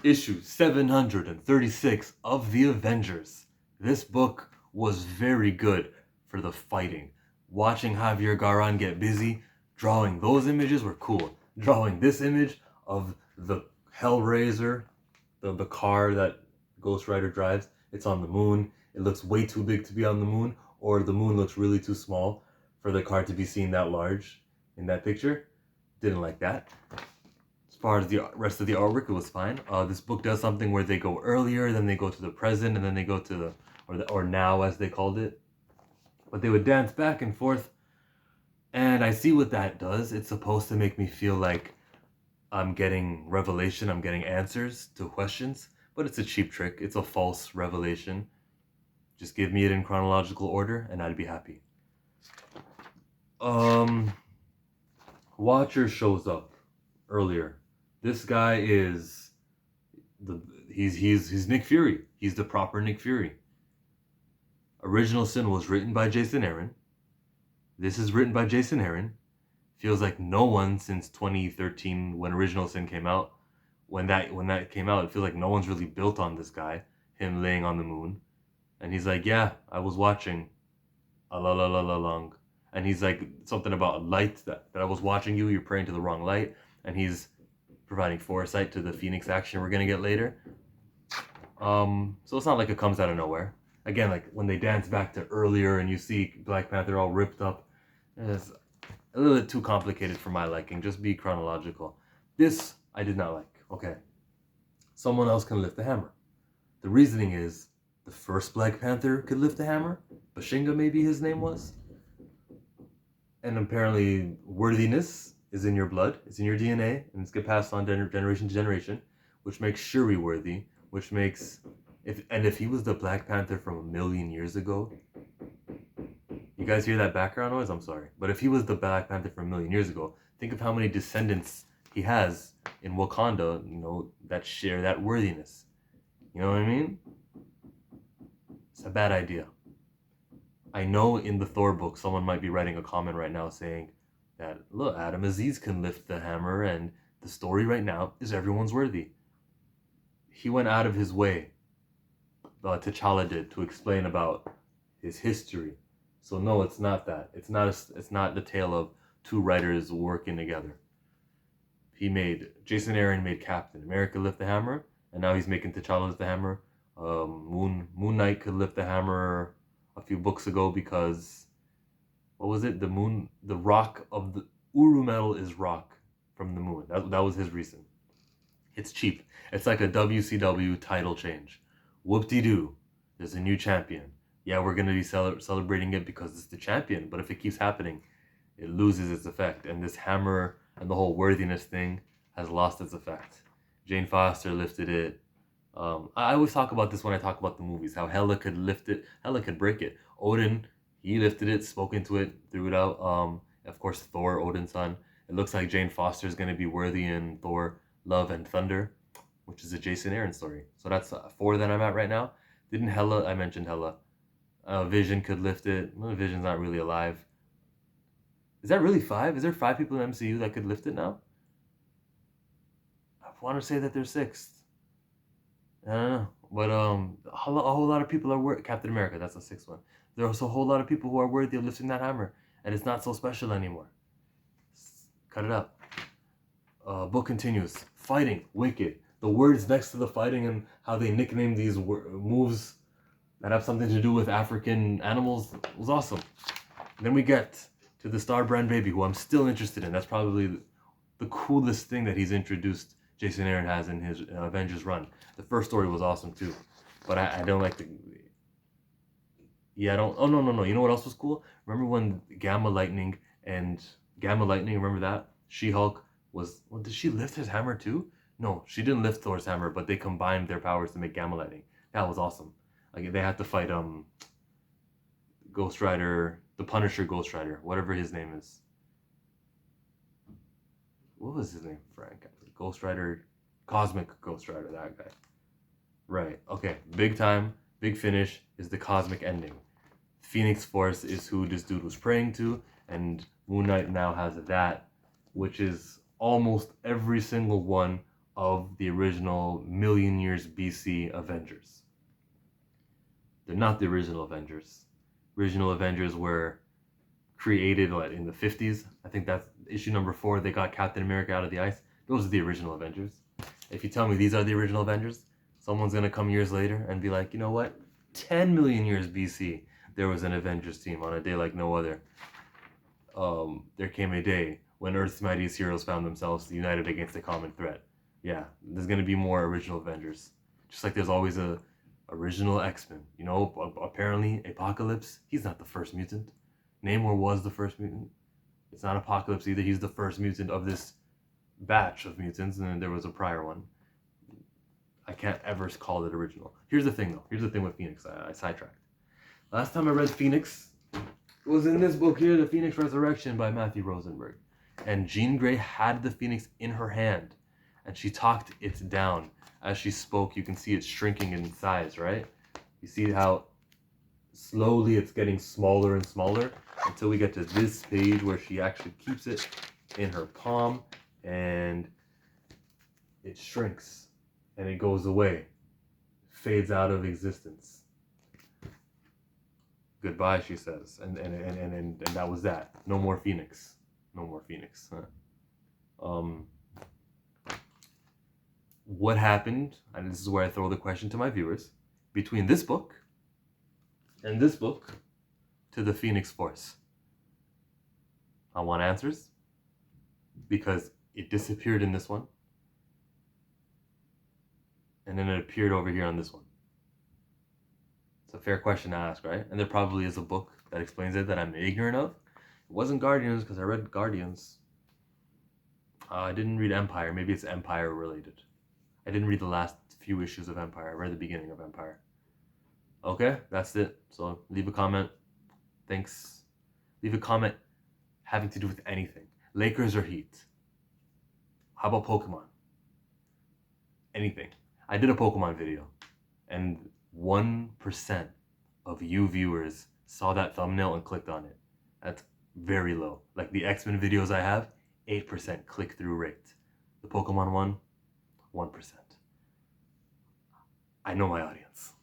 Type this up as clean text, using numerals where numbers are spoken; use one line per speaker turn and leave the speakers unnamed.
issue 736 of the Avengers. This book was very good for the fighting. Watching Javier Garron get busy, drawing those images were cool. Drawing this image of the Hellraiser, the car that Ghost Rider drives, it's on the moon. It looks way too big to be on the moon, or the moon looks really too small for the car to be seen that large in that picture. Didn't like that. As far as the rest of the artwork, it was fine. This book does something where they go earlier, then they go to the present, and then they go to or now as they called it. But they would dance back and forth, and I see what that does. It's supposed to make me feel like I'm getting revelation, I'm getting answers to questions, but it's a cheap trick. It's a false revelation. Just give me it in chronological order, and I'd be happy. Watcher shows up earlier. This guy is he's Nick Fury. He's the proper Nick Fury. Original Sin was written by Jason Aaron. This is written by Jason Aaron. Feels like no one since 2013 when Original Sin came out. When that came out, it feels like no one's really built on this guy, him laying on the moon. And he's like, yeah, I was watching a la la la la long. And he's like something about light that I was watching you, you're praying to the wrong light. And he's providing foresight to the Phoenix action we're gonna get later. So it's not like it comes out of nowhere. Again, like when they dance back to earlier and you see Black Panther all ripped up, it's a little bit too complicated for my liking. Just be chronological. This I did not like. Okay. Someone else can lift the hammer. The reasoning is the first Black Panther could lift the hammer. Bashinga maybe his name was. And apparently worthiness is in your blood, it's in your DNA, and it's gonna pass on generation to generation, which makes Shuri worthy, which makes if he was the Black Panther from a million years ago, you guys hear that background noise? I'm sorry. But if he was the Black Panther from a million years ago, think of how many descendants he has in Wakanda, that share that worthiness. You know what I mean? It's a bad idea. I know in the Thor book, someone might be writing a comment right now saying that, look, Adam Aziz can lift the hammer, and the story right now is everyone's worthy. He went out of his way, T'Challa did, to explain about his history. So no, it's not that. It's not the tale of two writers working together. Jason Aaron made Captain America lift the hammer, and now he's making T'Challa lift the hammer. Moon Knight could lift the hammer a few books ago because, what was it? The rock of the Uru metal is rock from the moon. That was his reason. It's cheap. It's like a WCW title change. Whoop-de-doo. There's a new champion. Yeah, we're going to be celebrating it because it's the champion, but if it keeps happening, it loses its effect. And this hammer and the whole worthiness thing has lost its effect. Jane Foster lifted it. I always talk about this when I talk about the movies, how Hela could lift it, Hela could break it. Odin, he lifted it, spoke into it, threw it out. Of course, Thor, Odin's son. It looks like Jane Foster is going to be worthy in Thor, Love and Thunder, which is a Jason Aaron story. So that's 4 that I'm at right now. I mentioned Hela. Vision could lift it. Well, Vision's not really alive. Is that really 5? Is there 5 people in MCU that could lift it now? I want to say that there's 6. I don't know. But a whole lot of people are worthy. Captain America, that's the 6th one. There's a whole lot of people who are worthy of lifting that hammer. And it's not so special anymore. Cut it up. Book continues. Fighting. Wicked. The words next to the fighting and how they nickname these moves that have something to do with African animals was awesome. Then we get to the Star Brand baby, who I'm still interested in. That's probably the coolest thing that he's introduced Jason Aaron has in his Avengers run. The first story was awesome too, but I don't like the... Yeah, I don't... Oh, no. You know what else was cool? Remember when Gamma Lightning, remember that? She-Hulk was... Well, did she lift his hammer too? No, she didn't lift Thor's hammer, but they combined their powers to make Gamma Lightning. That was awesome. Like, they had to fight Ghost Rider, the Punisher Ghost Rider, whatever his name is. What was his name, Frank? Ghost Rider, Cosmic Ghost Rider, that guy. Right, okay, big time, big finish is the cosmic ending. Phoenix Force is who this dude was praying to, and Moon Knight now has that, which is almost every single one of the original million years BC Avengers. They're not the original Avengers. Original Avengers were created in the 50s. I think that's issue number 4. They got Captain America out of the ice. Those are the original Avengers. If you tell me these are the original Avengers, someone's going to come years later and be like, you know what? 10 million years BC, there was an Avengers team on a day like no other. There came a day when Earth's mightiest heroes found themselves united against a common threat. Yeah, there's going to be more original Avengers. Just like there's always a original X-Men. You know, apparently Apocalypse, he's not the first mutant. Namor was the first mutant. It's not Apocalypse either. He's the first mutant of this batch of mutants, and then there was a prior one. I can't ever call it original. Here's the thing, though. Here's the thing with Phoenix. I sidetracked. Last time I read Phoenix, it was in this book here, The Phoenix Resurrection by Matthew Rosenberg. And Jean Grey had the Phoenix in her hand, and she talked it down. As she spoke, you can see it shrinking in size, right? You see how slowly it's getting smaller and smaller until we get to this page where she actually keeps it in her palm and it shrinks and it goes away, fades out of existence. Goodbye, she says, and that was that. No more Phoenix. No more Phoenix. What happened, and this is where I throw the question to my viewers, between this book and this book to the Phoenix Force? I want answers, because it disappeared in this one, and then it appeared over here on this one. It's a fair question to ask, right? And there probably is a book that explains it that I'm ignorant of. It wasn't Guardians, because I read Guardians. I didn't read Empire. Maybe it's Empire related. I didn't read the last few issues of Empire. I read the beginning of Empire. Okay, that's it. So leave a comment. Thanks. Leave a comment having to do with anything. Lakers or Heat? How about Pokemon? Anything. I did a Pokemon video, and 1% of you viewers saw that thumbnail and clicked on it. That's very low. Like the X-Men videos I have, 8% click-through rate. The Pokemon one, 1%. I know my audience.